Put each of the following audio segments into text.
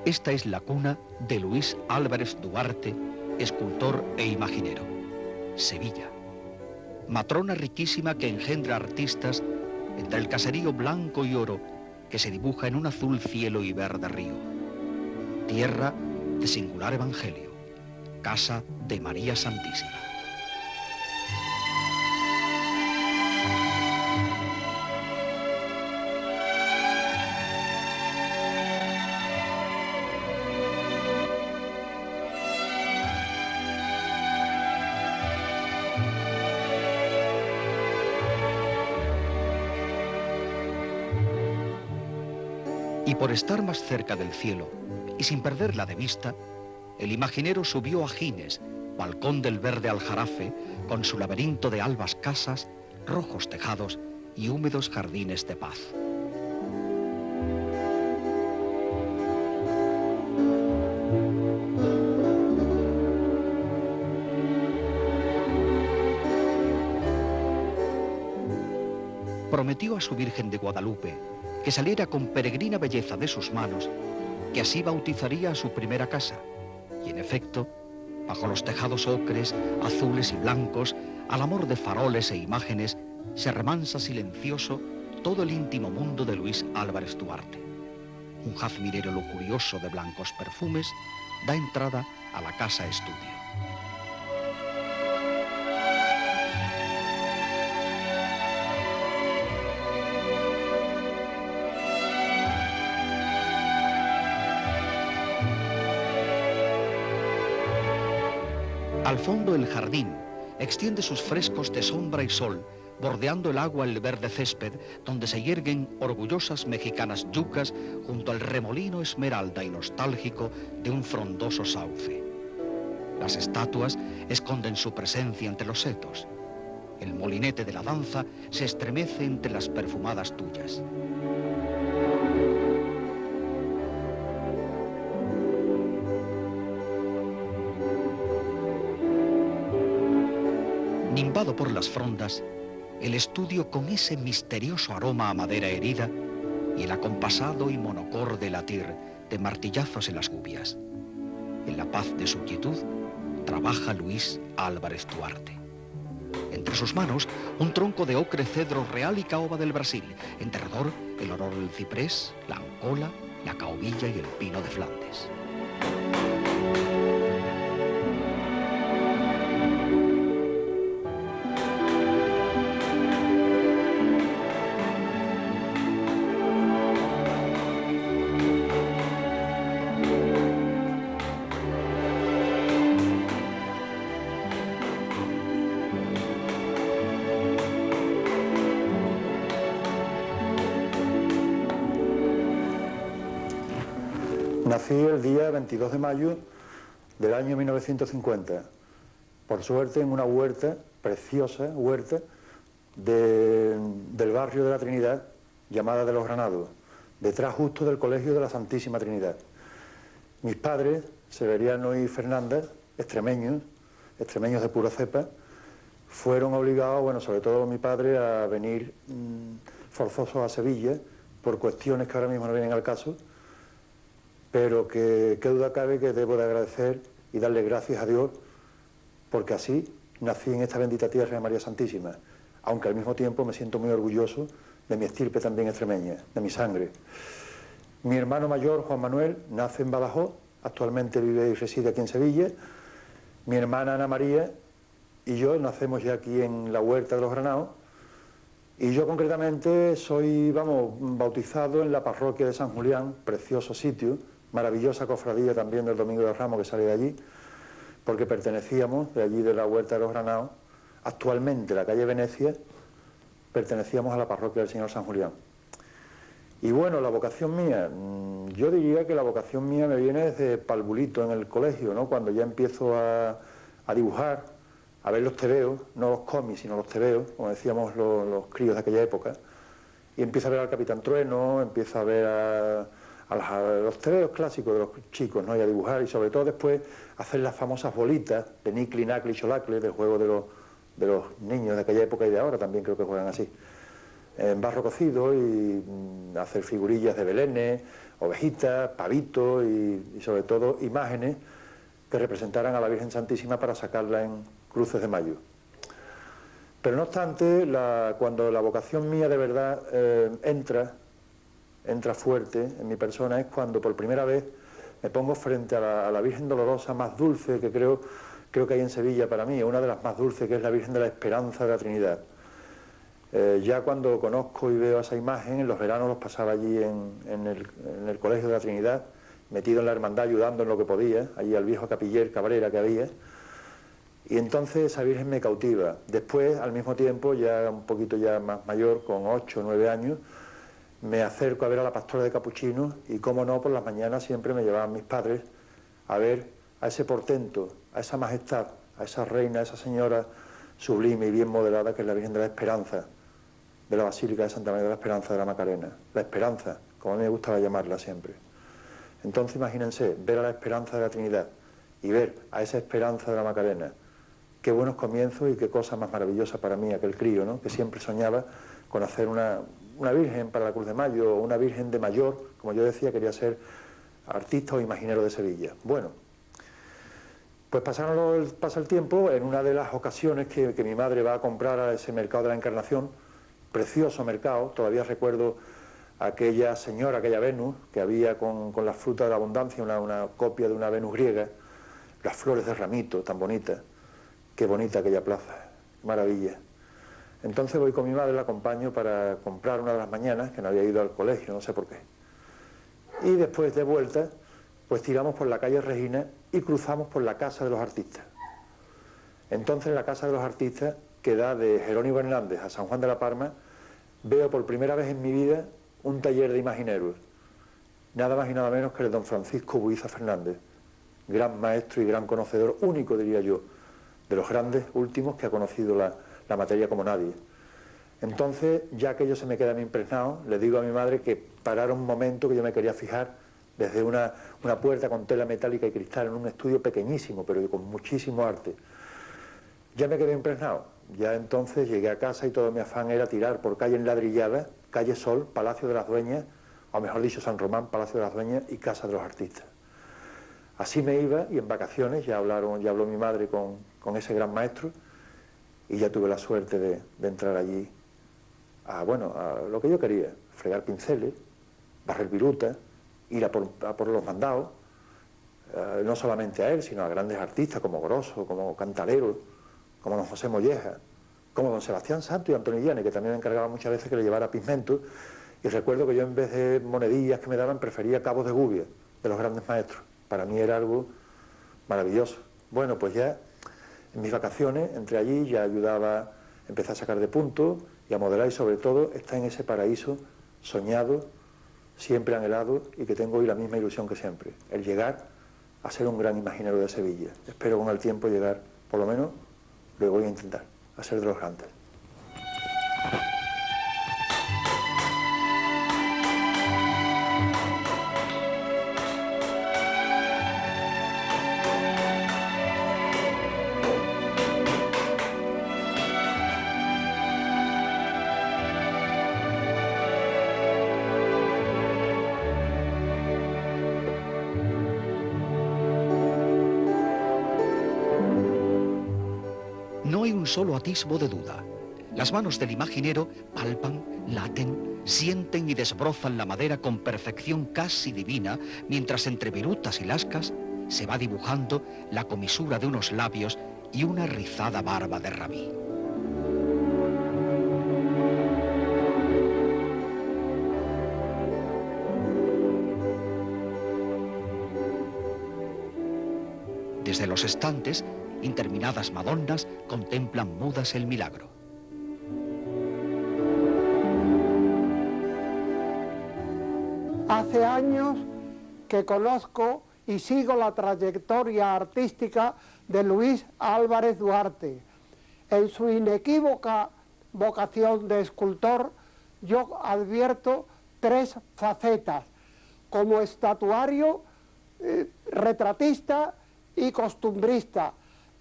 Esta es la cuna de Luis Álvarez Duarte, escultor e imaginero. Sevilla. Matrona riquísima que engendra artistas entre el caserío blanco y oro que se dibuja en un azul cielo y verde río. Tierra de singular evangelio. Casa de María Santísima. Y por estar más cerca del cielo y sin perderla de vista, el imaginero subió a Gines, balcón del verde Aljarafe, con su laberinto de albas casas, rojos tejados y húmedos jardines de paz. Prometió a su Virgen de Guadalupe que saliera con peregrina belleza de sus manos, que así bautizaría a su primera casa. Y en efecto, bajo los tejados ocres, azules y blancos, al amor de faroles e imágenes, se remansa silencioso todo el íntimo mundo de Luis Álvarez Duarte. Un jazmírero lujurioso de blancos perfumes da entrada a la casa estudio. Al fondo el jardín extiende sus frescos de sombra y sol, bordeando el agua el verde césped, donde se yerguen orgullosas mexicanas yucas junto al remolino esmeralda y nostálgico de un frondoso sauce. Las estatuas esconden su presencia entre los setos. El molinete de la danza se estremece entre las perfumadas tuyas. Nimbado por las frondas, el estudio con ese misterioso aroma a madera herida y el acompasado y monocorde latir de martillazos en las gubias. En la paz de su quietud trabaja Luis Álvarez Duarte. Entre sus manos, un tronco de ocre cedro real y caoba del Brasil. En derredor, el olor del ciprés, la ancola, la caobilla y el pino de Flandes. Nací el día 22 de mayo del año 1950, por suerte en una huerta, preciosa huerta, del barrio de la Trinidad, llamada de los Granados, detrás justo del Colegio de la Santísima Trinidad. Mis padres, Severiano y Fernanda, extremeños de pura cepa, fueron obligados, bueno, sobre todo mi padre, a venir forzosos a Sevilla, por cuestiones que ahora mismo no vienen al caso, pero que qué duda cabe que debo de agradecer y darle gracias a Dios, porque así nací en esta bendita tierra de María Santísima, aunque al mismo tiempo me siento muy orgulloso de mi estirpe también extremeña, de mi sangre. Mi hermano mayor, Juan Manuel, nace en Badajoz, actualmente vive y reside aquí en Sevilla. Mi hermana Ana María y yo nacemos ya aquí en la Huerta de los Granados, y yo concretamente soy, bautizado en la parroquia de San Julián, precioso sitio, maravillosa cofradía también del Domingo de Ramos que sale de allí, porque pertenecíamos de allí de la Huerta de los Granados, actualmente la calle Venecia, pertenecíamos a la parroquia del Señor San Julián. Y bueno, la vocación mía, yo diría que la vocación mía me viene desde palbulito en el colegio, ¿no? Cuando ya empiezo a dibujar, a ver los tebeos, no los cómics, sino los tebeos, como decíamos los críos de aquella época, y empiezo a ver al Capitán Trueno, empiezo a ver a los tebeos clásicos de los chicos, ¿no? Y a dibujar, y sobre todo después hacer las famosas bolitas de Nicli, Nacli y Xolacle, del juego de los niños de aquella época y de ahora también creo que juegan así. en barro cocido y hacer figurillas de belenes, ovejitas, pavitos y sobre todo imágenes que representaran a la Virgen Santísima para sacarla en cruces de mayo. Pero no obstante, cuando la vocación mía de verdad entra fuerte en mi persona es cuando por primera vez me pongo frente a la Virgen Dolorosa más dulce que creo que hay en Sevilla para mí, una de las más dulces, que es la Virgen de la Esperanza de la Trinidad. Ya cuando conozco y veo esa imagen, en los veranos los pasaba allí en el Colegio de la Trinidad, metido en la hermandad, ayudando en lo que podía, allí al viejo capiller Cabrera que había, y entonces esa Virgen me cautiva. Después, al mismo tiempo, ya un poquito ya más mayor, con 8 o 9 años, me acerco a ver a la Pastora de Capuchinos y, cómo no, por las mañanas siempre me llevaban mis padres a ver a ese portento, a esa majestad, a esa reina, a esa señora sublime y bien modelada que es la Virgen de la Esperanza, de la Basílica de Santa María de la Esperanza de la Macarena. La Esperanza, como a mí me gustaba llamarla siempre. Entonces imagínense, ver a la Esperanza de la Trinidad y ver a esa Esperanza de la Macarena. Qué buenos comienzos y qué cosa más maravillosa para mí, aquel crío, ¿no?, que siempre soñaba con hacer una Virgen para la Cruz de Mayo, o una Virgen de mayor, como yo decía, quería ser artista o imaginero de Sevilla. Bueno, pues pasa el tiempo. En una de las ocasiones que mi madre va a comprar a ese mercado de la Encarnación, precioso mercado, todavía recuerdo aquella señora, aquella Venus, que había con la fruta de la abundancia, una copia de una Venus griega, las flores de ramito, tan bonitas. Qué bonita aquella plaza, maravilla. Entonces voy con mi madre, la acompaño para comprar una de las mañanas, que no había ido al colegio, no sé por qué. Y después de vuelta, pues tiramos por la calle Regina y cruzamos por la Casa de los Artistas. Entonces en la Casa de los Artistas, que da de Jerónimo Hernández a San Juan de la Palma, veo por primera vez en mi vida un taller de imagineros, nada más y nada menos que el don Francisco Buiza Fernández, gran maestro y gran conocedor, único diría yo, de los grandes últimos que ha conocido la materia como nadie. Entonces, ya aquello se me queda impregnado, le digo a mi madre que parara un momento, que yo me quería fijar desde una puerta con tela metálica y cristal en un estudio pequeñísimo, pero con muchísimo arte. Ya me quedé impregnado. Ya entonces llegué a casa y todo mi afán era tirar por calle enladrillada, calle Sol, Palacio de las Dueñas, o mejor dicho San Román, Palacio de las Dueñas y Casa de los Artistas. Así me iba, y en vacaciones ya habló mi madre con ese gran maestro, y ya tuve la suerte de entrar allí a lo que yo quería: fregar pinceles, barrer virutas, ir a por los mandados, no solamente a él, sino a grandes artistas como Grosso, como Cantalero, como don José Molleja, como don Sebastián Santo y Antonio Llanes, que también me encargaba muchas veces que le llevara pigmentos, y recuerdo que yo, en vez de monedillas que me daban, prefería cabos de gubia de los grandes maestros. Para mí era algo maravilloso. Bueno, pues ya en mis vacaciones entré allí, ya ayudaba, empecé a sacar de punto y a modelar, y sobre todo está en ese paraíso soñado, siempre anhelado, y que tengo hoy la misma ilusión que siempre: el llegar a ser un gran imaginero de Sevilla. Espero con el tiempo llegar, por lo menos lo voy a intentar, a ser de los grandes. No hay un solo atisbo de duda. Las manos del imaginero palpan, laten, sienten y desbrozan la madera con perfección casi divina, mientras entre virutas y lascas se va dibujando la comisura de unos labios y una rizada barba de rabí. Desde los estantes, interminadas madonnas contemplan mudas el milagro. Hace años que conozco y sigo la trayectoria artística de Luis Álvarez Duarte. En su inequívoca vocación de escultor, yo advierto 3 facetas: como estatuario, retratista y costumbrista,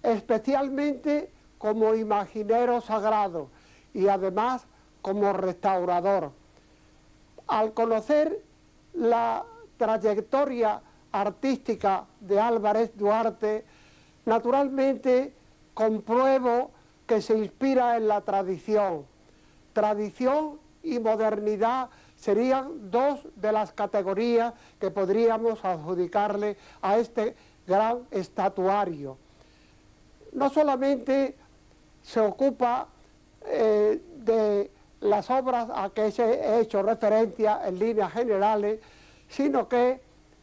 especialmente como imaginero sagrado, y además como restaurador. Al conocer la trayectoria artística de Álvarez Duarte, naturalmente compruebo que se inspira en la tradición. Tradición y modernidad serían dos de las categorías que podríamos adjudicarle a este gran estatuario. No solamente se ocupa de las obras a que se he hecho referencia en líneas generales, sino que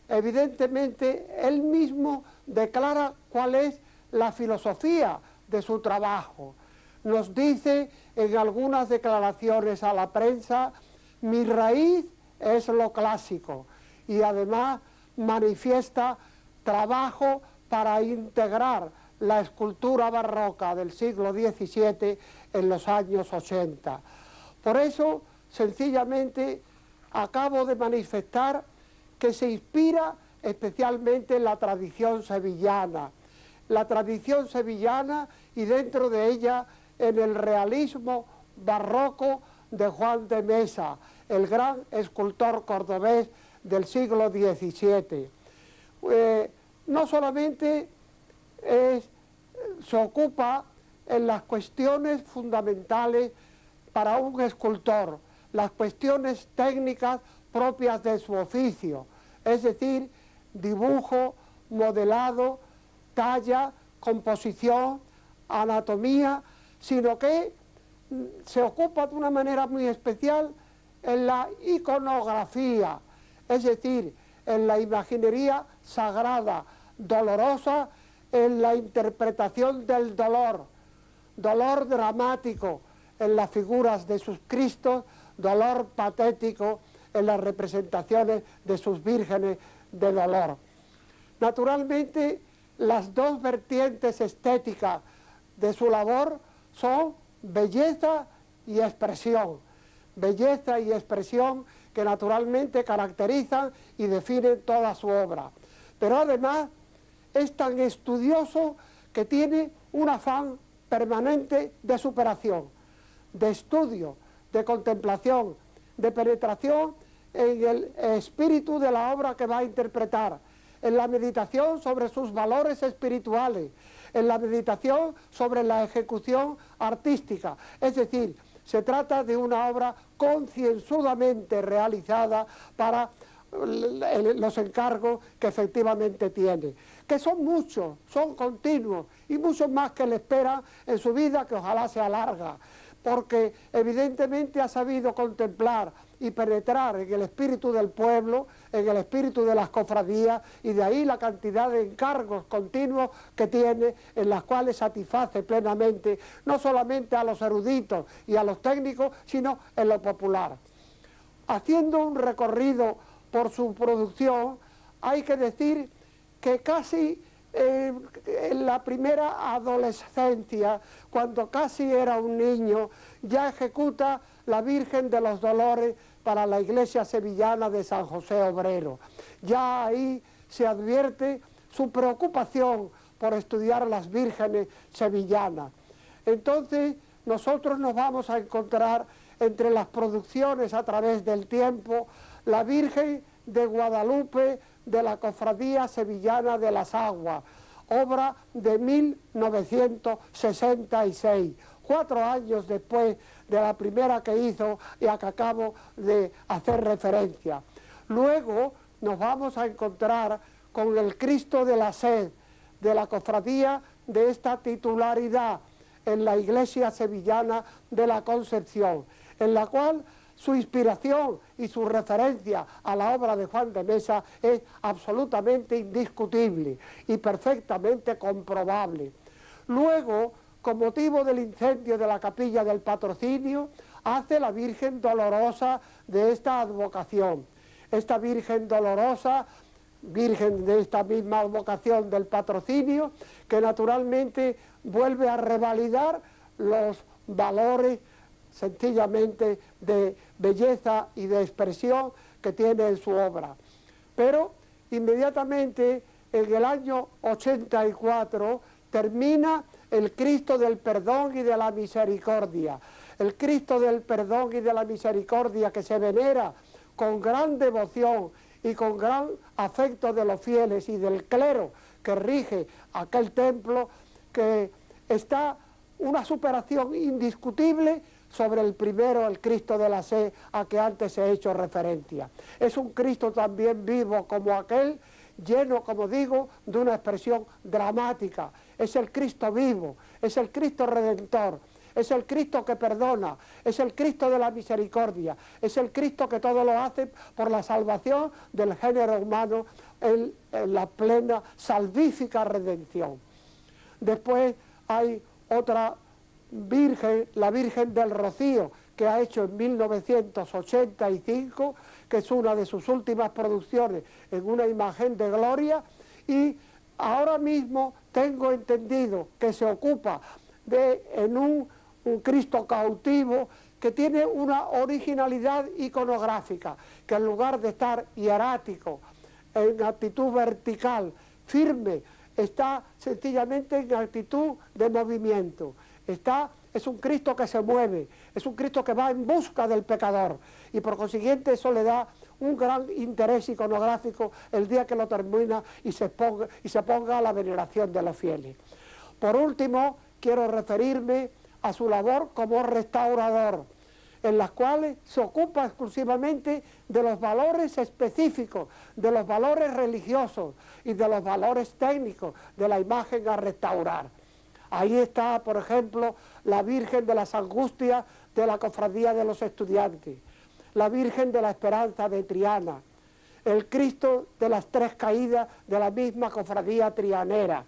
evidentemente él mismo declara cuál es la filosofía de su trabajo. Nos dice en algunas declaraciones a la prensa: mi raíz es lo clásico, y además manifiesta trabajo para integrar la escultura barroca del siglo XVII en los años 80. Por eso, sencillamente, acabo de manifestar que se inspira especialmente en la tradición sevillana. La tradición sevillana y dentro de ella en el realismo barroco de Juan de Mesa, el gran escultor cordobés del siglo XVII. No solamente se ocupa en las cuestiones fundamentales para un escultor, las cuestiones técnicas propias de su oficio, es decir, dibujo, modelado, talla, composición, anatomía, sino que se ocupa de una manera muy especial en la iconografía, es decir, en la imaginería sagrada, dolorosa, en la interpretación del dolor, dolor dramático en las figuras de sus Cristos, dolor patético en las representaciones de sus vírgenes de dolor. Naturalmente, las dos vertientes estéticas de su labor son belleza y expresión. Belleza y expresión que naturalmente caracterizan y definen toda su obra. Pero además es tan estudioso que tiene un afán permanente de superación, de estudio, de contemplación, de penetración en el espíritu de la obra que va a interpretar, en la meditación sobre sus valores espirituales, en la meditación sobre la ejecución artística. Es decir, se trata de una obra concienzudamente realizada para los encargos que efectivamente tiene, que son muchos, son continuos y muchos más que le esperan en su vida, que ojalá sea larga, porque evidentemente ha sabido contemplar y penetrar en el espíritu del pueblo, en el espíritu de las cofradías, y de ahí la cantidad de encargos continuos que tiene, en las cuales satisface plenamente no solamente a los eruditos y a los técnicos, sino en lo popular. Haciendo un recorrido por su producción, hay que decir que casi en la primera adolescencia, cuando casi era un niño, ya ejecuta la Virgen de los Dolores para la iglesia sevillana de San José Obrero. Ya ahí se advierte su preocupación por estudiar las vírgenes sevillanas. Entonces nosotros nos vamos a encontrar entre las producciones a través del tiempo la Virgen de Guadalupe de la Cofradía Sevillana de las Aguas, obra de 1966, 4 años después de la primera que hizo y a que acabo de hacer referencia. Luego nos vamos a encontrar con el Cristo de la Sed, de la cofradía de esta titularidad en la iglesia sevillana de la Concepción, en la cual su inspiración y su referencia a la obra de Juan de Mesa es absolutamente indiscutible y perfectamente comprobable. Luego, con motivo del incendio de la capilla del Patrocinio, hace la Virgen Dolorosa de esta advocación. Esta Virgen Dolorosa, Virgen de esta misma advocación del Patrocinio, que naturalmente vuelve a revalidar los valores sencillamente de belleza y de expresión que tiene en su obra. Pero inmediatamente en el año 84 termina el Cristo del Perdón y de la Misericordia, el Cristo del perdón y de la misericordia que se venera con gran devoción y con gran afecto de los fieles y del clero que rige aquel templo, que está una superación indiscutible sobre el primero, el Cristo de la Sé, a que antes he hecho referencia. Es un Cristo también vivo como aquel, lleno, como digo, de una expresión dramática. Es el Cristo vivo, es el Cristo redentor, es el Cristo que perdona, es el Cristo de la misericordia, es el Cristo que todo lo hace por la salvación del género humano en la plena salvífica redención. Después hay otra Virgen, la Virgen del Rocío, que ha hecho en 1985, que es una de sus últimas producciones en una imagen de gloria, y ahora mismo tengo entendido que se ocupa en un Cristo cautivo que tiene una originalidad iconográfica, que en lugar de estar hierático, en actitud vertical, firme, está sencillamente en actitud de movimiento. Es un Cristo que se mueve, es un Cristo que va en busca del pecador, y por consiguiente eso le da un gran interés iconográfico el día que lo termina y se ponga a la veneración de los fieles. Por último, quiero referirme a su labor como restaurador, en las cuales se ocupa exclusivamente de los valores específicos, de los valores religiosos y de los valores técnicos de la imagen a restaurar. Ahí está, por ejemplo, la Virgen de las Angustias de la Cofradía de los Estudiantes, la Virgen de la Esperanza de Triana, el Cristo de las Tres Caídas de la misma Cofradía Trianera,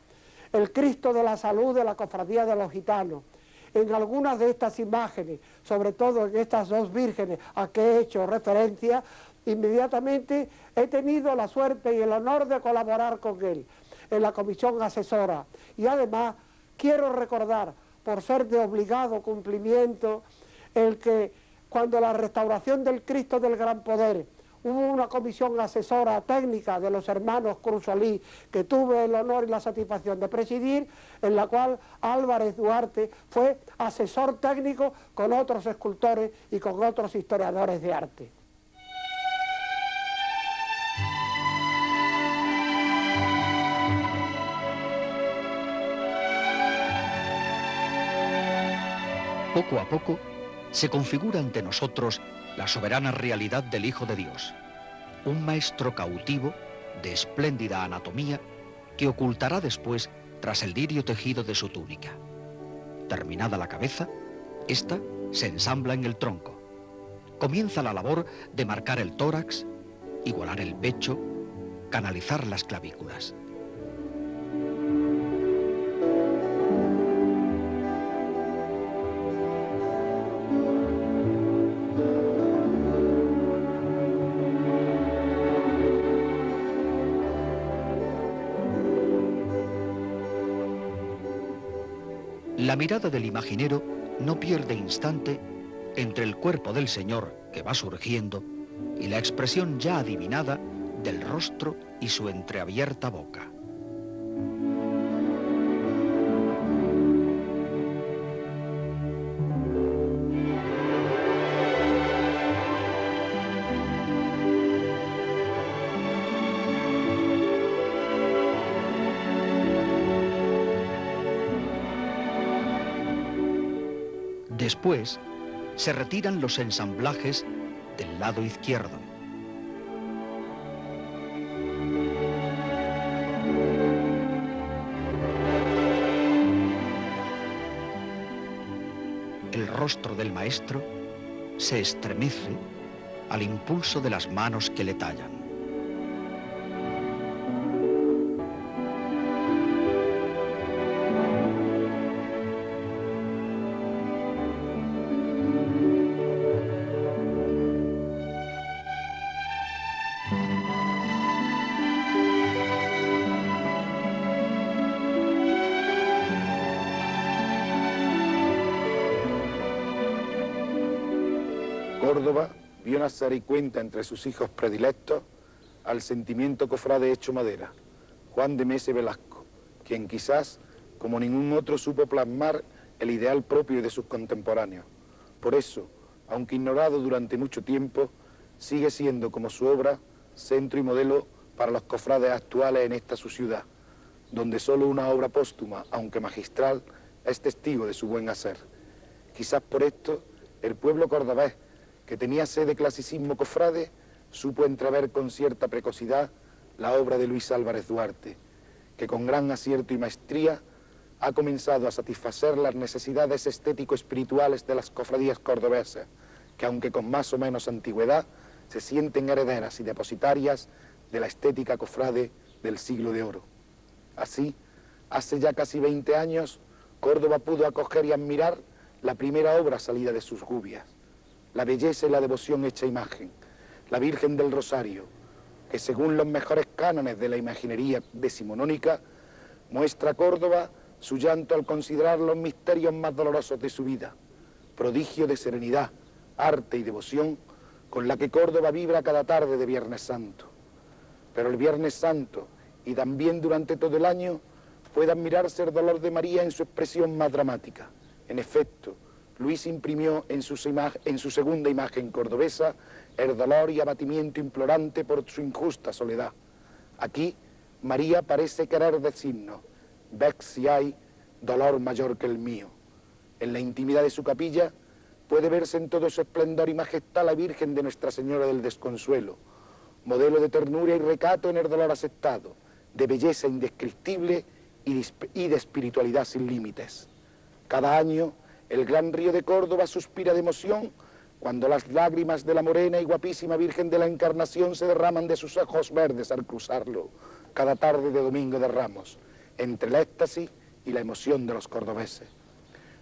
el Cristo de la Salud de la Cofradía de los Gitanos. En algunas de estas imágenes, sobre todo en estas dos vírgenes a que he hecho referencia, inmediatamente he tenido la suerte y el honor de colaborar con él en la comisión asesora. Y además quiero recordar, por ser de obligado cumplimiento, el que cuando la restauración del Cristo del Gran Poder hubo una comisión asesora técnica de los hermanos Crusolí, que tuve el honor y la satisfacción de presidir, en la cual Álvarez Duarte fue asesor técnico con otros escultores y con otros historiadores de arte. Poco a poco se configura ante nosotros la soberana realidad del Hijo de Dios, un maestro cautivo de espléndida anatomía que ocultará después tras el lirio tejido de su túnica. Terminada la cabeza, esta se ensambla en el tronco. Comienza la labor de marcar el tórax, igualar el pecho, canalizar las clavículas. La mirada del imaginero no pierde instante entre el cuerpo del Señor que va surgiendo y la expresión ya adivinada del rostro y su entreabierta boca. Después, se retiran los ensamblajes del lado izquierdo. El rostro del maestro se estremece al impulso de las manos que le tallan. Córdoba vio nacer y cuenta entre sus hijos predilectos al sentimiento cofrade hecho madera, Juan de Mese Velasco, quien quizás, como ningún otro, supo plasmar el ideal propio de sus contemporáneos, Por eso, aunque ignorado durante mucho tiempo, sigue siendo como su obra centro y modelo para los cofrades actuales en esta su ciudad, donde solo una obra póstuma, aunque magistral, es testigo de su buen hacer. Quizás por esto, el pueblo cordobés, que tenía sed de clasicismo cofrade, supo entrever con cierta precocidad la obra de Luis Álvarez Duarte, que con gran acierto y maestría ha comenzado a satisfacer las necesidades estético-espirituales de las cofradías cordobesas, que aunque con más o menos antigüedad, se sienten herederas y depositarias de la estética cofrade del siglo de oro. Así, hace ya casi 20 años, Córdoba pudo acoger y admirar la primera obra salida de sus gubias, la belleza y la devoción hecha imagen, la Virgen del Rosario, que según los mejores cánones de la imaginería decimonónica, muestra a Córdoba su llanto al considerar los misterios más dolorosos de su vida, prodigio de serenidad, arte y devoción con la que Córdoba vibra cada tarde de Viernes Santo. Pero el Viernes Santo, y también durante todo el año, puede admirarse el dolor de María en su expresión más dramática. En efecto, Luis imprimió en su segunda imagen cordobesa el dolor y abatimiento implorante por su injusta soledad. Aquí, María parece querer decirnos: ved si hay dolor mayor que el mío. En la intimidad de su capilla puede verse en todo su esplendor y majestad la Virgen de Nuestra Señora del Desconsuelo, modelo de ternura y recato en el dolor aceptado, de belleza indescriptible y de espiritualidad sin límites. Cada año, el gran río de Córdoba suspira de emoción cuando las lágrimas de la morena y guapísima Virgen de la Encarnación se derraman de sus ojos verdes al cruzarlo, cada tarde de Domingo de Ramos, entre el éxtasis y la emoción de los cordobeses.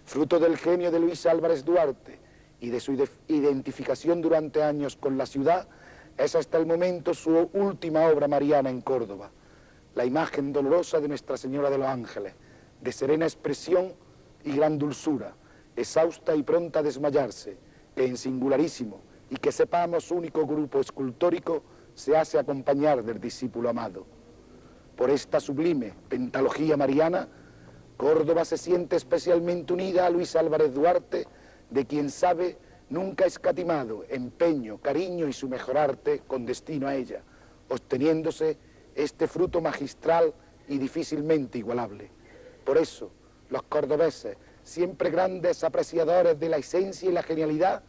Fruto del genio de Luis Álvarez Duarte y de su identificación durante años con la ciudad, es hasta el momento su última obra mariana en Córdoba, la imagen dolorosa de Nuestra Señora de los Ángeles, de serena expresión y gran dulzura, exhausta y pronta a desmayarse, que en singularísimo y que sepamos único grupo escultórico se hace acompañar del discípulo amado. Por esta sublime pentalogía mariana, Córdoba se siente especialmente unida a Luis Álvarez Duarte, de quien sabe nunca escatimado empeño, cariño y su mejor arte con destino a ella, obteniéndose este fruto magistral y difícilmente igualable. Por eso, los cordobeses, siempre grandes apreciadores de la esencia y la genialidad,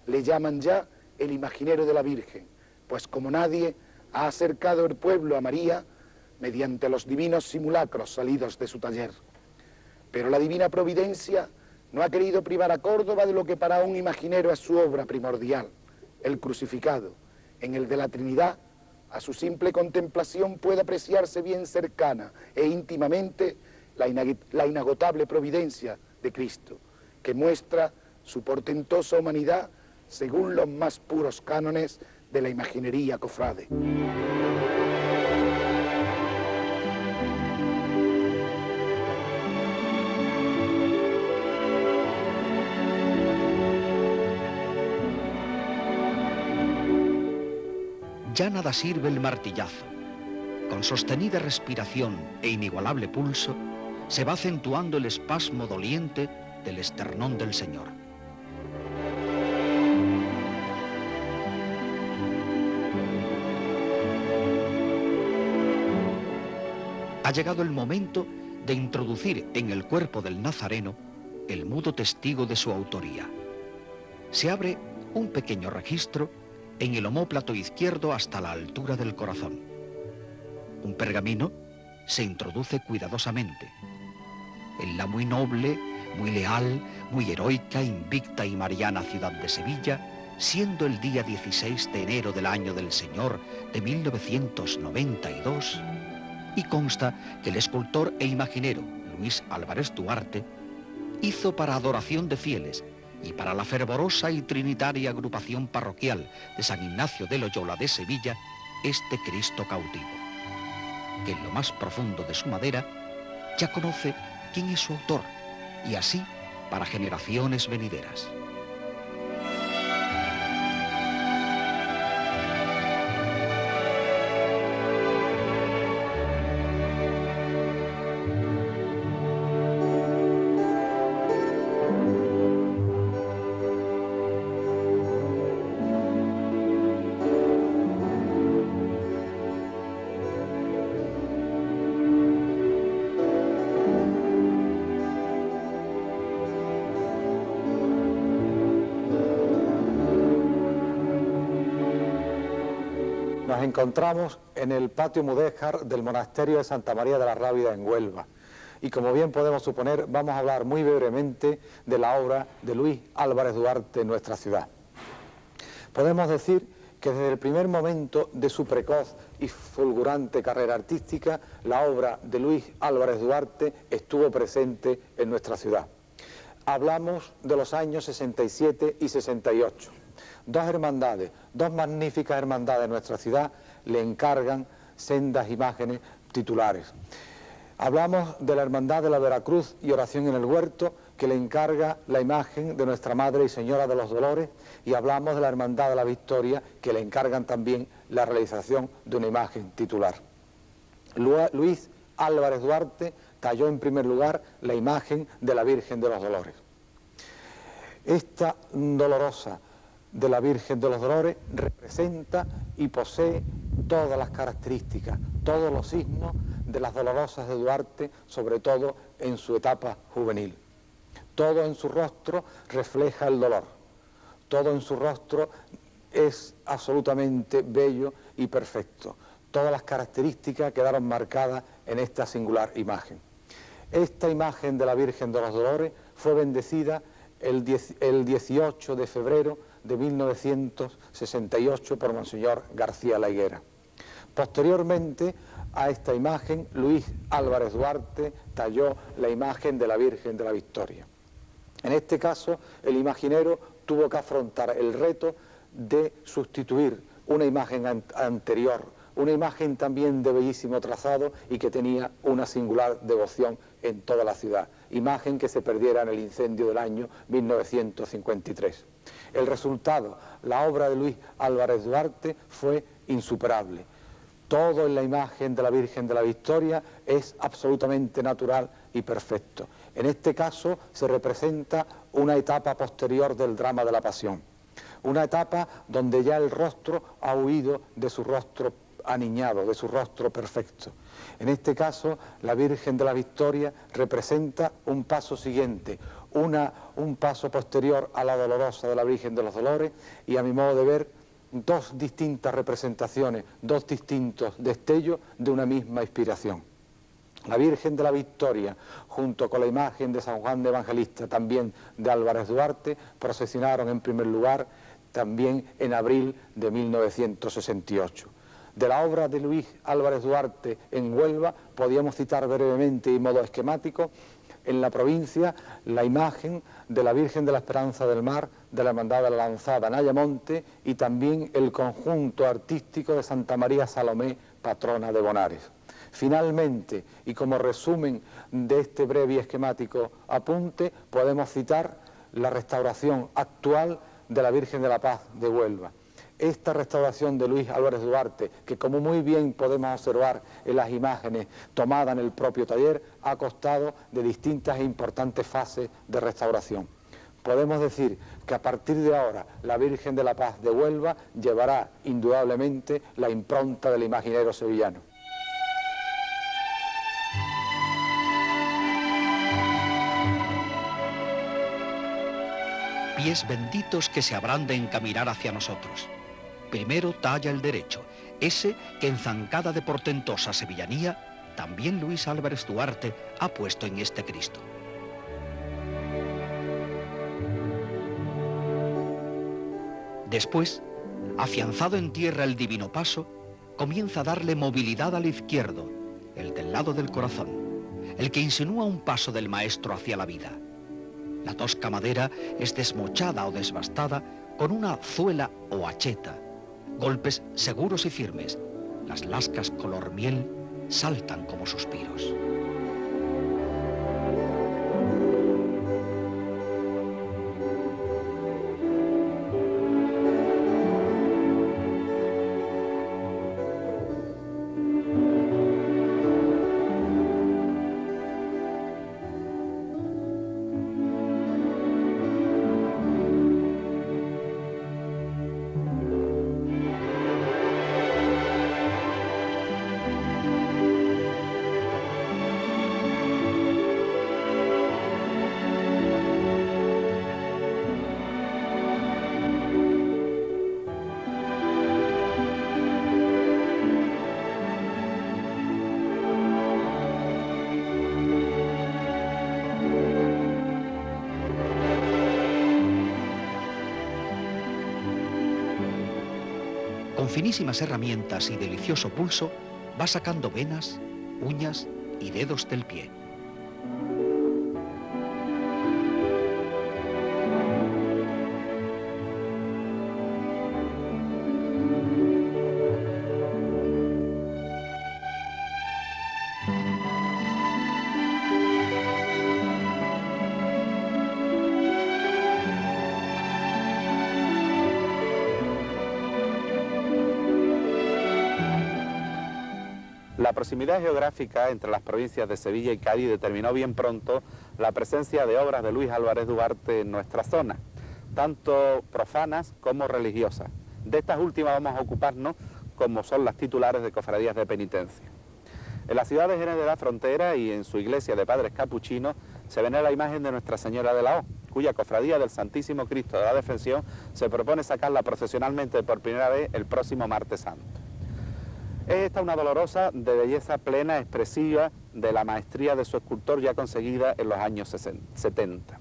le llaman ya el imaginero de la Virgen, pues como nadie ha acercado el pueblo a María mediante los divinos simulacros salidos de su taller. Pero la divina providencia no ha querido privar a Córdoba de lo que para un imaginero es su obra primordial, el crucificado. En el de la Trinidad, a su simple contemplación puede apreciarse bien cercana e íntimamente la inagotable providencia de Cristo, que muestra su portentosa humanidad según los más puros cánones de la imaginería cofrade. Ya nada sirve el martillazo. Con sostenida respiración e inigualable pulso, se va acentuando el espasmo doliente del esternón del Señor. Ha llegado el momento de introducir en el cuerpo del Nazareno el mudo testigo de su autoría. Se abre un pequeño registro en el omóplato izquierdo hasta la altura del corazón. Un pergamino se introduce cuidadosamente. En la muy noble, muy leal, muy heroica, invicta y mariana ciudad de Sevilla, siendo el día 16 de enero del año del Señor de 1992, y consta que el escultor e imaginero Luis Álvarez Duarte hizo para adoración de fieles y para la fervorosa y trinitaria agrupación parroquial de San Ignacio de Loyola de Sevilla este Cristo cautivo, que en lo más profundo de su madera ya conoce quién es su autor, y así para generaciones venideras. Nos encontramos en el patio mudéjar del monasterio de Santa María de la Rábida en Huelva. Y como bien podemos suponer, vamos a hablar muy brevemente de la obra de Luis Álvarez Duarte en nuestra ciudad. Podemos decir que desde el primer momento de su precoz y fulgurante carrera artística, la obra de Luis Álvarez Duarte estuvo presente en nuestra ciudad. Hablamos de los años 67 y 68. Dos hermandades, dos magníficas hermandades de nuestra ciudad le encargan sendas imágenes titulares. Hablamos de la Hermandad de la Veracruz y Oración en el Huerto, que le encarga la imagen de Nuestra Madre y Señora de los Dolores, y hablamos de la Hermandad de la Victoria, que le encargan también la realización de una imagen titular. Luis Álvarez Duarte talló en primer lugar la imagen de la Virgen de los Dolores. Esta dolorosa de la Virgen de los Dolores representa y posee todas las características, todos los signos de las dolorosas de Duarte, sobre todo en su etapa juvenil. Todo en su rostro refleja el dolor, todo en su rostro es absolutamente bello y perfecto. Todas las características quedaron marcadas en esta singular imagen. Esta imagen de la Virgen de los Dolores fue bendecida el 18 de febrero de 1968 por Monseñor García La Higuera. Posteriormente a esta imagen, Luis Álvarez Duarte talló la imagen de la Virgen de la Victoria. En este caso, el imaginero tuvo que afrontar el reto de sustituir una imagen anterior, una imagen también de bellísimo trazado y que tenía una singular devoción en toda la ciudad, imagen que se perdiera en el incendio del año 1953. El resultado, la obra de Luis Álvarez Duarte, fue insuperable. Todo en la imagen de la Virgen de la Victoria es absolutamente natural y perfecto. En este caso se representa una etapa posterior del drama de la Pasión, una etapa donde ya el rostro ha huido de su rostro aniñado, de su rostro perfecto. En este caso, la Virgen de la Victoria representa un paso siguiente, un paso posterior a la dolorosa de la Virgen de los Dolores, y a mi modo de ver, dos distintas representaciones, dos distintos destellos de una misma inspiración. La Virgen de la Victoria, junto con la imagen de San Juan de Evangelista, también de Álvarez Duarte, procesionaron en primer lugar también en abril de 1968. De la obra de Luis Álvarez Duarte en Huelva, podíamos citar brevemente y modo esquemático, en la provincia, la imagen de la Virgen de la Esperanza del Mar, de la Hermandad de la Lanzada en Ayamonte, y también el conjunto artístico de Santa María Salomé, patrona de Bonares. Finalmente, y como resumen de este breve y esquemático apunte, podemos citar la restauración actual de la Virgen de la Paz de Huelva. Esta restauración de Luis Álvarez Duarte, que como muy bien podemos observar en las imágenes tomadas en el propio taller, ha costado de distintas e importantes fases de restauración. Podemos decir que a partir de ahora la Virgen de la Paz de Huelva llevará indudablemente la impronta del imaginero sevillano. Pies benditos que se habrán de encaminar hacia nosotros. Primero talla el derecho, ese que en zancada de portentosa sevillanía, también Luis Álvarez Duarte ha puesto en este Cristo. Después, afianzado en tierra el divino paso, comienza a darle movilidad al izquierdo, el del lado del corazón, el que insinúa un paso del maestro hacia la vida. La tosca madera es desmochada o desbastada con una zuela o hacheta. Golpes seguros y firmes. Las lascas color miel saltan como suspiros. Con finísimas herramientas y delicioso pulso, va sacando venas, uñas y dedos del pie. La proximidad geográfica entre las provincias de Sevilla y Cádiz determinó bien pronto la presencia de obras de Luis Álvarez Duarte en nuestra zona, tanto profanas como religiosas. De estas últimas vamos a ocuparnos, como son las titulares de cofradías de penitencia. En la ciudad de Jerez de la Frontera y en su iglesia de padres capuchinos se venera la imagen de Nuestra Señora de la O, cuya cofradía del Santísimo Cristo de la Defensión se propone sacarla procesionalmente por primera vez el próximo martes santo. Es esta una dolorosa de belleza plena, expresiva de la maestría de su escultor ya conseguida en los años 70.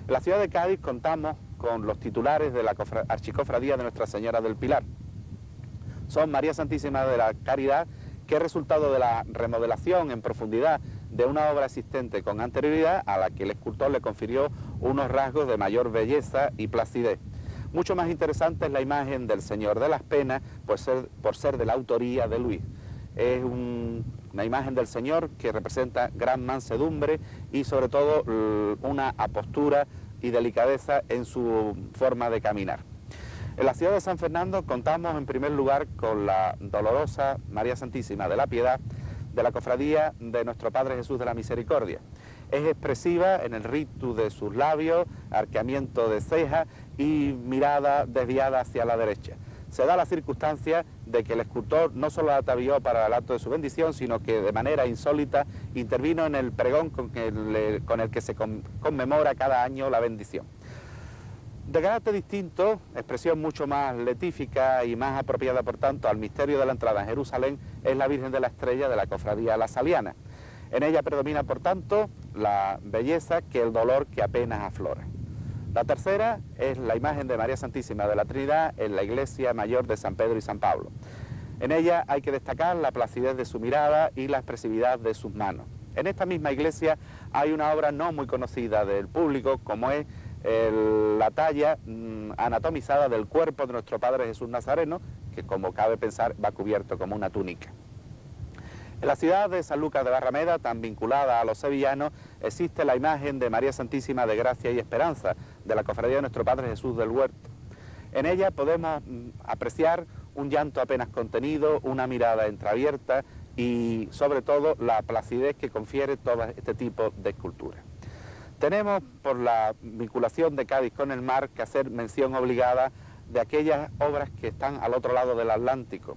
En la ciudad de Cádiz contamos con los titulares de la Archicofradía de Nuestra Señora del Pilar. Son María Santísima de la Caridad, que es resultado de la remodelación en profundidad de una obra existente con anterioridad a la que el escultor le confirió unos rasgos de mayor belleza y placidez. Mucho más interesante es la imagen del Señor de las Penas, por ser de la autoría de Luis. Es una imagen del Señor que representa gran mansedumbre y sobre todo una apostura y delicadeza en su forma de caminar. En la ciudad de San Fernando contamos en primer lugar con la dolorosa María Santísima de la Piedad de la cofradía de nuestro Padre Jesús de la Misericordia. Es expresiva en el rictus de sus labios, arqueamiento de cejas y mirada desviada hacia la derecha. Se da la circunstancia de que el escultor no solo la atavió para el acto de su bendición, sino que de manera insólita intervino en el pregón con el que se conmemora cada año la bendición. De carácter distinto, expresión mucho más letífica y más apropiada, por tanto, al misterio de la entrada en Jerusalén, es la Virgen de la Estrella de la cofradía La Saliana. En ella predomina, por tanto, la belleza que el dolor que apenas aflora. La tercera es la imagen de María Santísima de la Trinidad en la iglesia mayor de San Pedro y San Pablo. En ella hay que destacar la placidez de su mirada y la expresividad de sus manos. En esta misma iglesia hay una obra no muy conocida del público, como es la talla anatomizada del cuerpo de nuestro Padre Jesús Nazareno, que, como cabe pensar, va cubierto como una túnica. En la ciudad de San Lucas de Barrameda, tan vinculada a los sevillanos, existe la imagen de María Santísima de Gracia y Esperanza, de la cofradía de nuestro Padre Jesús del Huerto. En ella podemos apreciar un llanto apenas contenido, una mirada entreabierta y, sobre todo, la placidez que confiere todo este tipo de escultura. Tenemos, por la vinculación de Cádiz con el mar, que hacer mención obligada de aquellas obras que están al otro lado del Atlántico.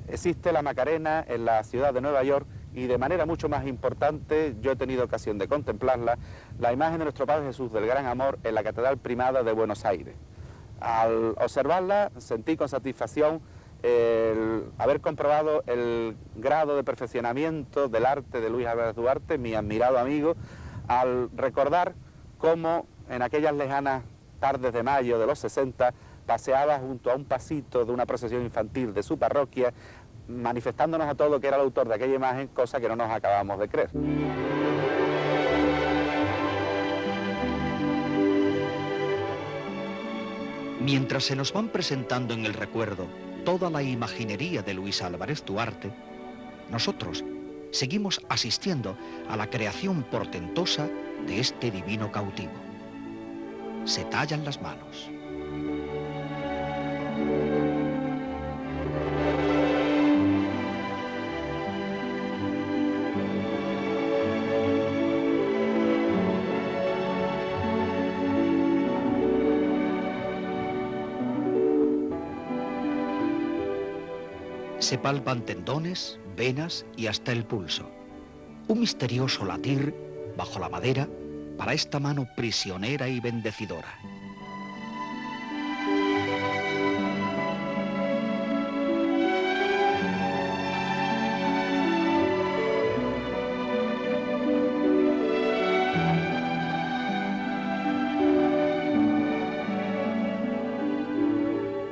Existe la Macarena en la ciudad de Nueva York y, de manera mucho más importante, yo he tenido ocasión de contemplarla, la imagen de nuestro Padre Jesús del Gran Amor en la Catedral Primada de Buenos Aires. Al observarla sentí con satisfacción el haber comprobado el grado de perfeccionamiento del arte de Luis Álvarez Duarte, mi admirado amigo, al recordar cómo en aquellas lejanas tardes de mayo de los 60 paseaba junto a un pasito de una procesión infantil de su parroquia, manifestándonos a todos que era el autor de aquella imagen, cosa que no nos acabamos de creer. Mientras se nos van presentando en el recuerdo toda la imaginería de Luis Álvarez Duarte, nosotros seguimos asistiendo a la creación portentosa de este divino cautivo. Se tallan las manos. Se palpan tendones, venas y hasta el pulso. Un misterioso latir bajo la madera para esta mano prisionera y bendecidora.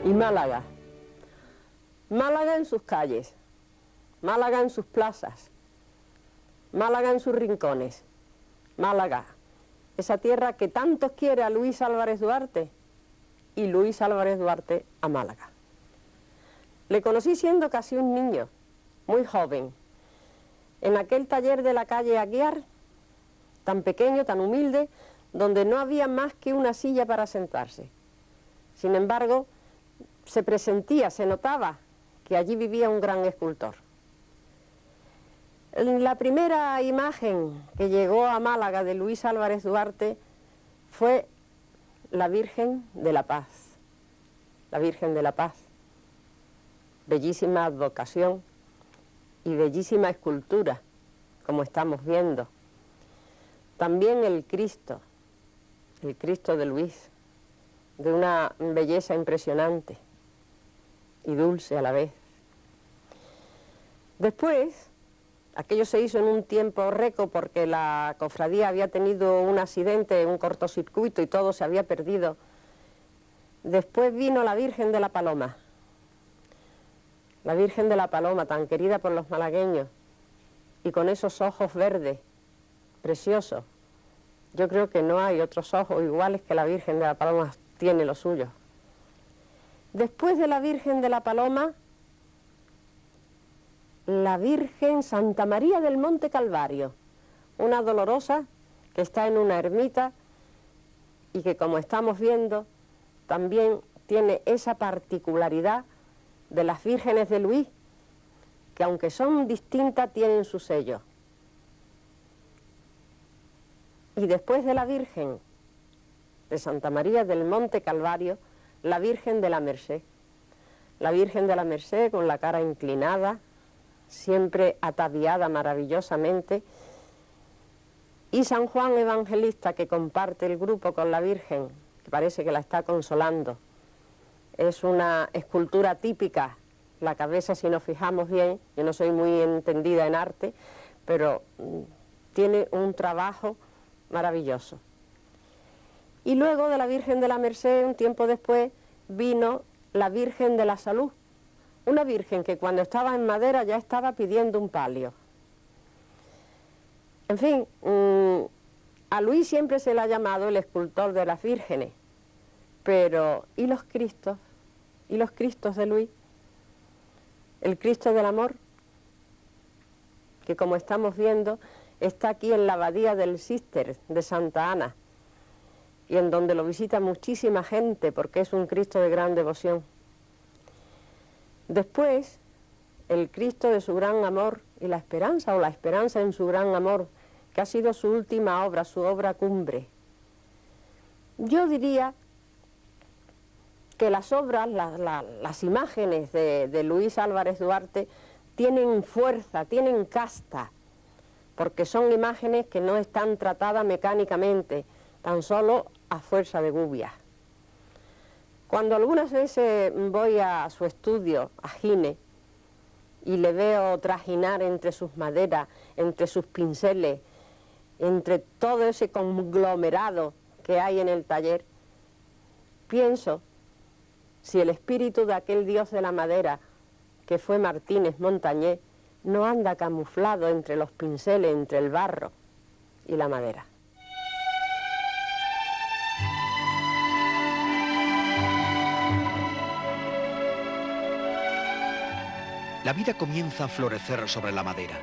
Y Málaga. Málaga en sus calles, Málaga en sus plazas, Málaga en sus rincones, Málaga, esa tierra que tanto quiere a Luis Álvarez Duarte y Luis Álvarez Duarte a Málaga. Le conocí siendo casi un niño, muy joven, en aquel taller de la calle Aguiar, tan pequeño, tan humilde, donde no había más que una silla para sentarse. Sin embargo, se presentía, se notaba que allí vivía un gran escultor. La primera imagen que llegó a Málaga de Luis Álvarez Duarte fue la Virgen de la Paz. La Virgen de la Paz. Bellísima advocación y bellísima escultura, como estamos viendo. También el Cristo de Luis, de una belleza impresionante y dulce a la vez. Después, aquello se hizo en un tiempo récord porque la cofradía había tenido un accidente, un cortocircuito y todo se había perdido. Después vino la Virgen de la Paloma. La Virgen de la Paloma, tan querida por los malagueños, y con esos ojos verdes, preciosos. Yo creo que no hay otros ojos iguales que la Virgen de la Paloma tiene los suyos. Después de la Virgen de la Paloma, la Virgen Santa María del Monte Calvario, una dolorosa que está en una ermita y que, como estamos viendo, también tiene esa particularidad de las vírgenes de Luis, que aunque son distintas tienen su sello. Y después de la Virgen de Santa María del Monte Calvario, la Virgen de la Merced. La Virgen de la Merced con la cara inclinada, siempre ataviada maravillosamente, y San Juan Evangelista, que comparte el grupo con la Virgen, que parece que la está consolando. Es una escultura típica, la cabeza, si nos fijamos bien, yo no soy muy entendida en arte, pero tiene un trabajo maravilloso. Y luego de la Virgen de la Merced, un tiempo después, vino la Virgen de la Salud, una virgen que cuando estaba en madera ya estaba pidiendo un palio. En fin, a Luis siempre se le ha llamado el escultor de las vírgenes, pero ¿y los Cristos? ¿Y los Cristos de Luis? El Cristo del Amor, que como estamos viendo, está aquí en la abadía del Císter de Santa Ana, y en donde lo visita muchísima gente porque es un Cristo de gran devoción. Después, el Cristo de su gran amor y la esperanza, o la esperanza en su gran amor, que ha sido su última obra, su obra cumbre. Yo diría que las obras, las imágenes de Luis Álvarez Duarte tienen fuerza, tienen casta, porque son imágenes que no están tratadas mecánicamente, tan solo a fuerza de gubias. Cuando algunas veces voy a su estudio, a Gine, y le veo trajinar entre sus maderas, entre sus pinceles, entre todo ese conglomerado que hay en el taller, pienso si el espíritu de aquel dios de la madera, que fue Martínez Montañés, no anda camuflado entre los pinceles, entre el barro y la madera. La vida comienza a florecer sobre la madera.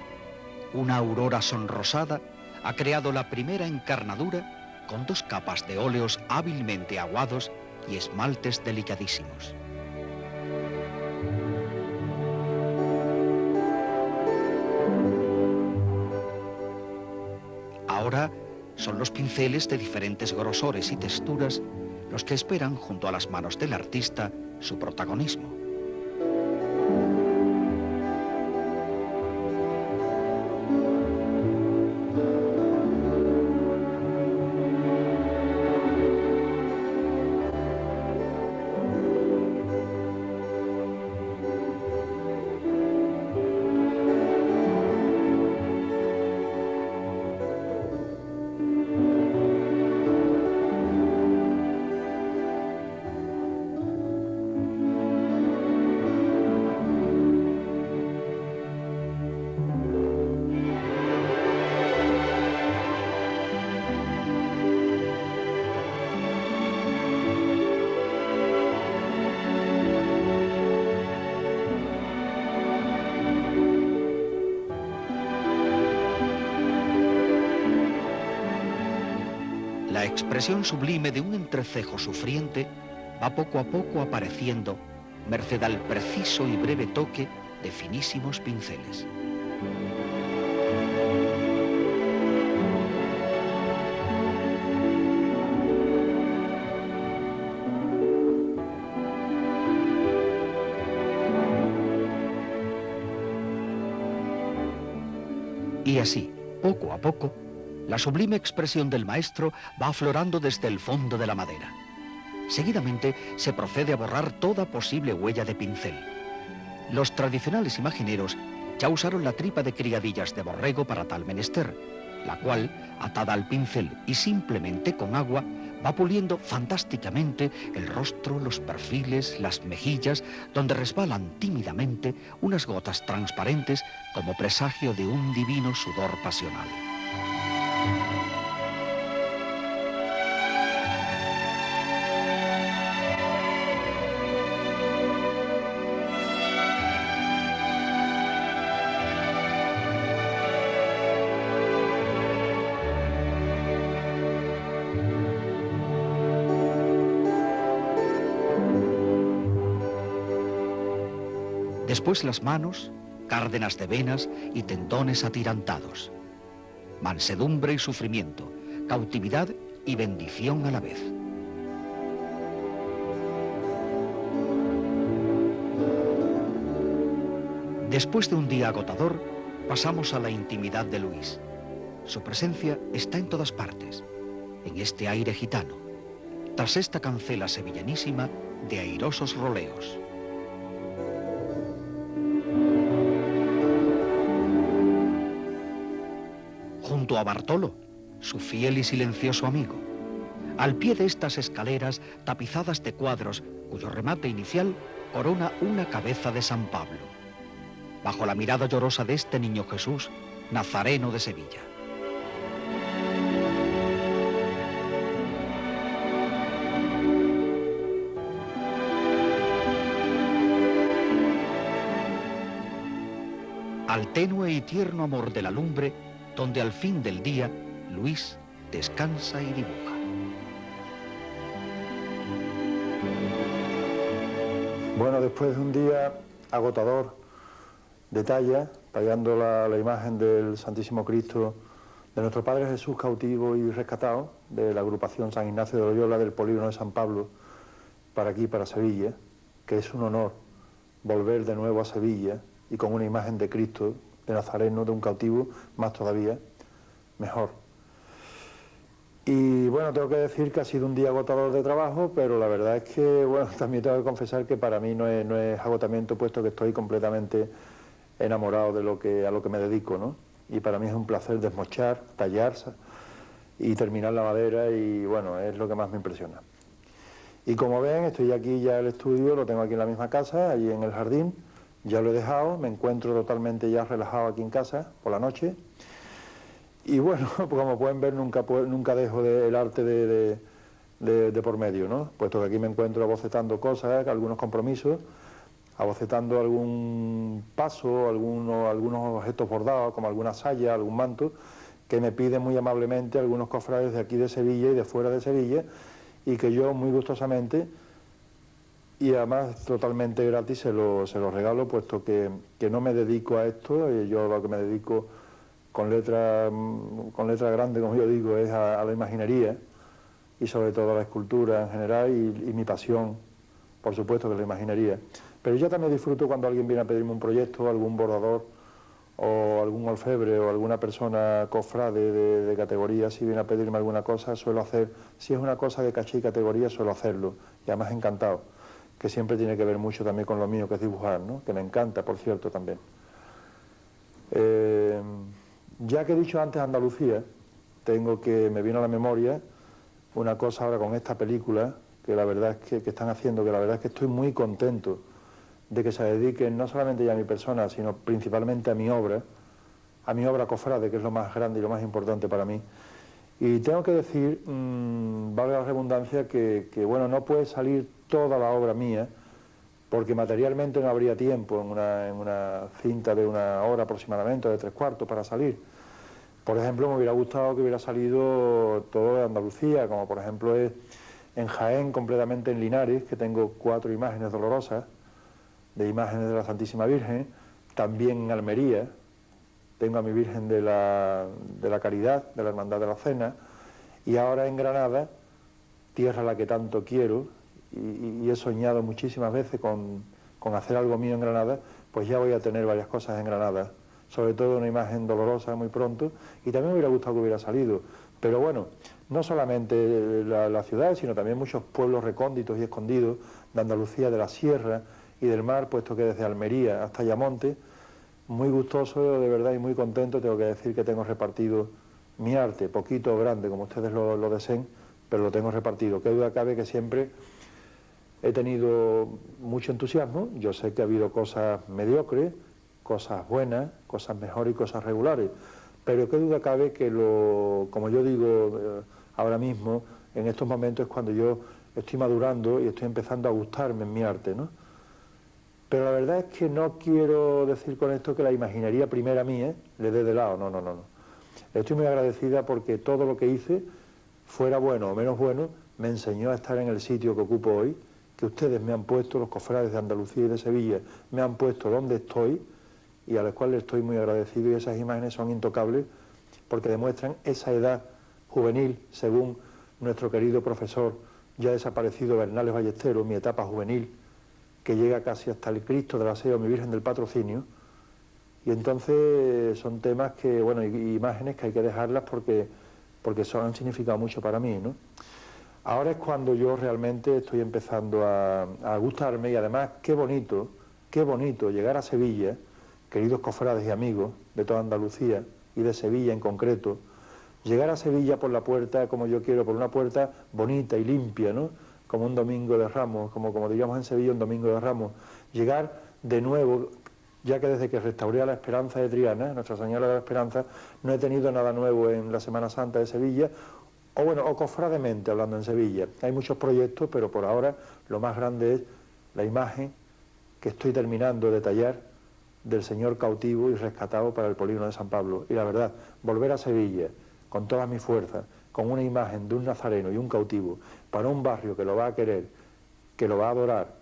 Una aurora sonrosada ha creado la primera encarnadura con 2 capas de óleos hábilmente aguados y esmaltes delicadísimos. Ahora son los pinceles de diferentes grosores y texturas los que esperan, junto a las manos del artista, su protagonismo. expresión sublime de un entrecejo sufriente va poco a poco apareciendo, merced al preciso y breve toque de finísimos pinceles. Y así, poco a poco, la sublime expresión del maestro va aflorando desde el fondo de la madera. Seguidamente se procede a borrar toda posible huella de pincel. Los tradicionales imagineros ya usaron la tripa de criadillas de borrego para tal menester, la cual, atada al pincel y simplemente con agua, va puliendo fantásticamente el rostro, los perfiles, las mejillas, donde resbalan tímidamente unas gotas transparentes como presagio de un divino sudor pasional. Después las manos, cárdenas de venas y tendones atirantados. Mansedumbre y sufrimiento, cautividad y bendición a la vez. Después de un día agotador, pasamos a la intimidad de Luis. Su presencia está en todas partes, en este aire gitano, tras esta cancela sevillanísima de airosos roleos. Junto a Bartolo, su fiel y silencioso amigo. Al pie de estas escaleras tapizadas de cuadros, cuyo remate inicial corona una cabeza de San Pablo, bajo la mirada llorosa de este niño Jesús, nazareno de Sevilla. Al tenue y tierno amor de la lumbre, donde al fin del día Luis descansa y dibuja. Bueno, después de un día agotador de talla, tallando la imagen del Santísimo Cristo de nuestro Padre Jesús cautivo y rescatado, de la agrupación San Ignacio de Loyola del Polígono de San Pablo, para aquí, para Sevilla, que es un honor volver de nuevo a Sevilla y con una imagen de Cristo, de Nazareno, de un cautivo, más todavía, mejor. Y bueno, tengo que decir que ha sido un día agotador de trabajo, pero la verdad es que, bueno, también tengo que confesar que para mí no es agotamiento, puesto que estoy completamente enamorado de a lo que me dedico, ¿no? Y para mí es un placer desmochar, tallar y terminar la madera, y bueno, es lo que más me impresiona. Y como ven, estoy aquí ya en el estudio, lo tengo aquí en la misma casa, allí en el jardín. Ya lo he dejado, me encuentro totalmente ya relajado aquí en casa por la noche. Y bueno, como pueden ver, nunca dejo el arte de por medio, ¿no? Puesto que aquí me encuentro abocetando cosas, algunos compromisos, abocetando algún paso, algunos objetos bordados, como alguna saya, algún manto, que me piden muy amablemente algunos cofrades de aquí de Sevilla y de fuera de Sevilla, y que yo muy gustosamente, y además totalmente gratis, se lo regalo, puesto que no me dedico a esto. Yo lo que me dedico con letra grande, como yo digo, es a la imaginería y sobre todo a la escultura en general, y mi pasión, por supuesto, que es la imaginería. Pero yo también disfruto cuando alguien viene a pedirme un proyecto, algún bordador o algún orfebre o alguna persona cofrade de categoría, si viene a pedirme alguna cosa, suelo hacer, si es una cosa de caché y categoría, suelo hacerlo, y además encantado, que siempre tiene que ver mucho también con lo mío, que es dibujar, ¿no? Que me encanta, por cierto, también. Ya que he dicho antes Andalucía, me vino a la memoria una cosa ahora con esta película, que la verdad es que están haciendo, que la verdad es que estoy muy contento de que se dediquen no solamente ya a mi persona, sino principalmente a mi obra cofrade, que es lo más grande y lo más importante para mí. Y tengo que decir, valga la redundancia, que bueno, no puede salir toda la obra mía, porque materialmente no habría tiempo en una cinta de 1 hora aproximadamente, de 3/4 para salir. Por ejemplo, me hubiera gustado que hubiera salido todo de Andalucía, como por ejemplo es en Jaén, completamente en Linares, que tengo 4 imágenes dolorosas, de imágenes de la Santísima Virgen. También en Almería tengo a mi Virgen de la Caridad, de la Hermandad de la Cena. Y ahora en Granada, tierra a la que tanto quiero, y he soñado muchísimas veces con hacer algo mío en Granada, pues ya voy a tener varias cosas en Granada, sobre todo una imagen dolorosa muy pronto, y también me hubiera gustado que hubiera salido. Pero bueno, no solamente la ciudad, sino también muchos pueblos recónditos y escondidos de Andalucía, de la sierra y del mar, puesto que desde Almería hasta Ayamonte, muy gustoso de verdad y muy contento, tengo que decir que tengo repartido mi arte, poquito o grande, como ustedes lo deseen, pero lo tengo repartido. Qué duda cabe que siempre he tenido mucho entusiasmo. Yo sé que ha habido cosas mediocres, cosas buenas, cosas mejores y cosas regulares, pero qué duda cabe que como yo digo ahora mismo, en estos momentos es cuando yo estoy madurando y estoy empezando a gustarme en mi arte, ¿no? Pero la verdad es que no quiero decir con esto que la imaginería primera mía le dé de lado, no. Estoy muy agradecida porque todo lo que hice, fuera bueno o menos bueno, me enseñó a estar en el sitio que ocupo hoy, que ustedes me han puesto, los cofrades de Andalucía y de Sevilla, me han puesto donde estoy y a los cuales estoy muy agradecido, y esas imágenes son intocables porque demuestran esa edad juvenil, según nuestro querido profesor ya desaparecido Bernales Ballesteros, mi etapa juvenil, que llega casi hasta el Cristo del Aseo, mi Virgen del Patrocinio, y entonces son temas que, bueno, y imágenes que hay que dejarlas porque han significado mucho para mí, ¿no? Ahora es cuando yo realmente estoy empezando a gustarme, y además qué bonito llegar a Sevilla, queridos cofrades y amigos de toda Andalucía y de Sevilla en concreto, llegar a Sevilla por la puerta como yo quiero, por una puerta bonita y limpia, ¿no? Como un domingo de Ramos, como diríamos en Sevilla, un domingo de Ramos. Llegar de nuevo, ya que desde que restauré a la Esperanza de Triana, Nuestra Señora de la Esperanza, no he tenido nada nuevo en la Semana Santa de Sevilla, o cofrademente hablando en Sevilla. Hay muchos proyectos, pero por ahora lo más grande es la imagen que estoy terminando de tallar del Señor cautivo y rescatado para el Polígono de San Pablo. Y la verdad, volver a Sevilla con todas mis fuerzas, con una imagen de un nazareno y un cautivo, para un barrio que lo va a querer, que lo va a adorar,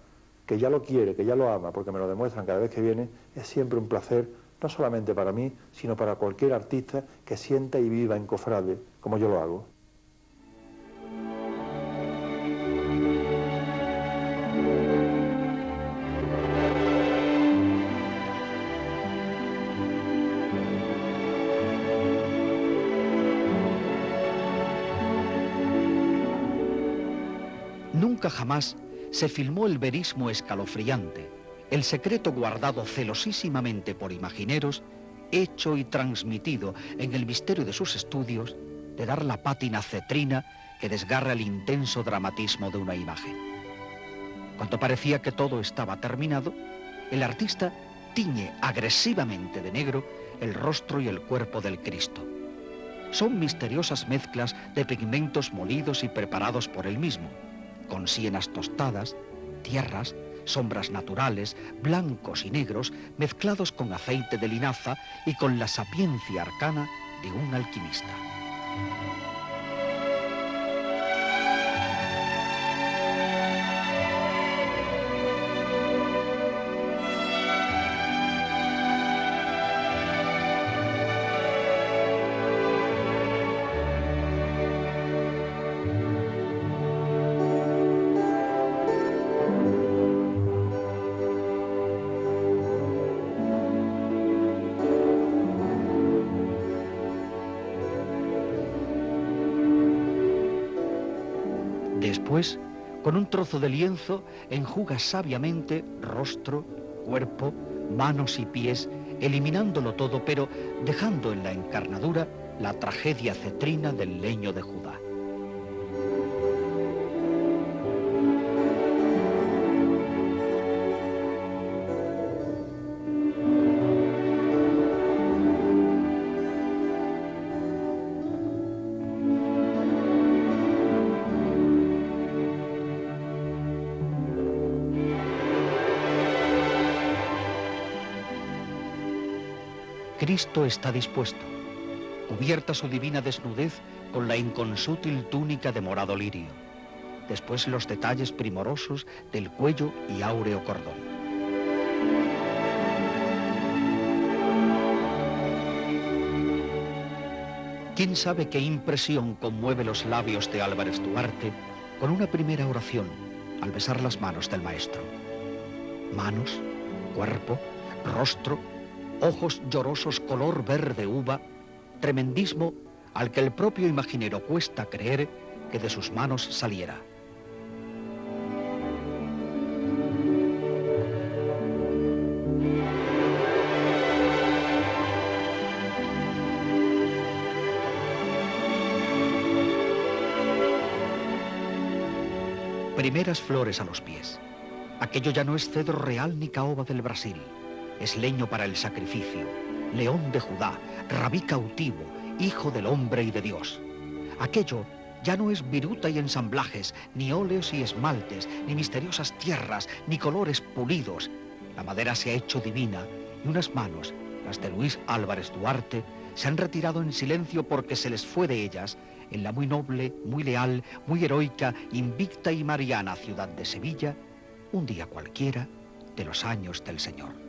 que ya lo quiere, que ya lo ama, porque me lo demuestran cada vez que viene, es siempre un placer, no solamente para mí, sino para cualquier artista que sienta y viva en cofrade, como yo lo hago. Nunca jamás se filmó el verismo escalofriante, el secreto guardado celosísimamente por imagineros, hecho y transmitido en el misterio de sus estudios, de dar la pátina cetrina que desgarra el intenso dramatismo de una imagen. Cuando parecía que todo estaba terminado, el artista tiñe agresivamente de negro el rostro y el cuerpo del Cristo. Son misteriosas mezclas de pigmentos molidos y preparados por él mismo, con sienas tostadas, tierras, sombras naturales, blancos y negros, mezclados con aceite de linaza y con la sapiencia arcana de un alquimista. Después, con un trozo de lienzo, enjuga sabiamente rostro, cuerpo, manos y pies, eliminándolo todo, pero dejando en la encarnadura la tragedia cetrina del leño de Judá. Cristo está dispuesto. cubierta su divina desnudez con la inconsútil túnica de morado lirio. Después los detalles primorosos del cuello y áureo cordón. ¿Quién sabe qué impresión conmueve los labios de Álvarez Duarte con una primera oración al besar las manos del maestro? Manos, cuerpo, rostro, ojos llorosos color verde uva, tremendismo al que el propio imaginero cuesta creer que de sus manos saliera. Primeras flores a los pies. Aquello ya no es cedro real ni caoba del Brasil. Es leño para el sacrificio, león de Judá, rabí cautivo, hijo del hombre y de Dios. Aquello ya no es viruta y ensamblajes, ni óleos y esmaltes, ni misteriosas tierras, ni colores pulidos. La madera se ha hecho divina y unas manos, las de Luis Álvarez Duarte, se han retirado en silencio porque se les fue de ellas en la muy noble, muy leal, muy heroica, invicta y mariana ciudad de Sevilla, un día cualquiera de los años del Señor.